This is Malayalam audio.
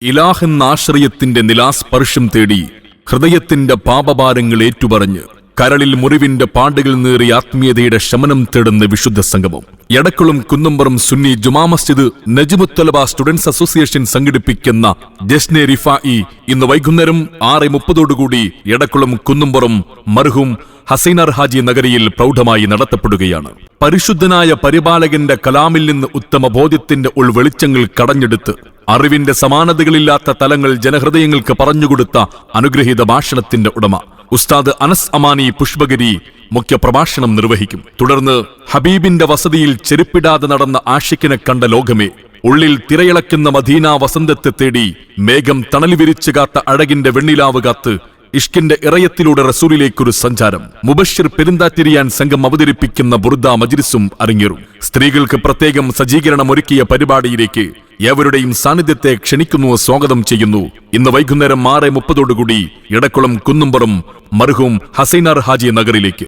ഇലാഹെന്ന ആശ്രയത്തിന്റെ നിലാസ്പർശം തേടി ഹൃദയത്തിന്റെ പാപഭാരങ്ങൾ ഏറ്റുപറഞ്ഞ് കരളിൽ മുറിവിന്റെ പാടുകൾ നേറി ആത്മീയതയുടെ ശമനം തേടുന്ന വിശുദ്ധ സംഗമം എടക്കുളം കുന്നംപുറം സുന്നി ജുമാ മസ്ജിദ് നജ്മുത്തലബ സ്റ്റുഡൻസ് അസോസിയേഷൻ സംഘടിപ്പിക്കുന്ന ജശ്നെ റിഫായി ഇന്ന് വൈകുന്നേരം 6:30 എടക്കുളം കുന്നംപുറം മർഹൂം ഹസൈനർ ഹാജി നഗരിയിൽ പ്രൗഢമായി നടത്തപ്പെടുകയാണ്. പരിശുദ്ധനായ പരിപാലകന്റെ കലാമിൽ നിന്ന് ഉത്തമ ബോധ്യത്തിന്റെ ഉൾവെളിച്ചങ്ങൾ കടഞ്ഞെടുത്ത് അറിവിന്റെ സമാനതകളില്ലാത്ത തലങ്ങൾ ജനഹൃദയങ്ങൾക്ക് പറഞ്ഞുകൊടുത്ത അനുഗ്രഹീത ഭാഷണത്തിന്റെ ഉടമ ഉസ്താദ് അനസ് അമാനി പുഷ്പഗിരി മുഖ്യപ്രഭാഷണം നിർവഹിക്കും. തുടർന്ന് ഹബീബിന്റെ വസതിയിൽ ചെരുപ്പിടാതെ നടന്ന ആഷിക്കിനെ കണ്ട ലോകമേ, ഉള്ളിൽ തിരയിളക്കുന്ന മദീന വസന്തത്തെ തേടി മേഘം തണൽ വിരിച്ചു കാത്ത അഴകിന്റെ വെണ്ണിലാവ് കാത്ത് ഇഷ്കിന്റെ ഇറയത്തിലൂടെ റസൂലിലേക്കൊരു സഞ്ചാരം. മുബശ്ശിർ പെരുന്താറ്റിരിയാൻ സംഘം അവതരിപ്പിക്കുന്ന ബുർദ മജ്ലിസും അരങ്ങേറും. സ്ത്രീകൾക്ക് പ്രത്യേകം സജ്ജീകരണം ഒരുക്കിയ പരിപാടിയിലേക്ക് ഏവരുടെയും സാന്നിധ്യത്തെ ക്ഷണിക്കുന്നു, സ്വാഗതം ചെയ്യുന്നു. ഇന്ന് വൈകുന്നേരം 6:30 എടക്കുളം കുന്നംപുറം മർഹൂം ഹസൈനർ ഹാജി നഗറിലേക്ക്.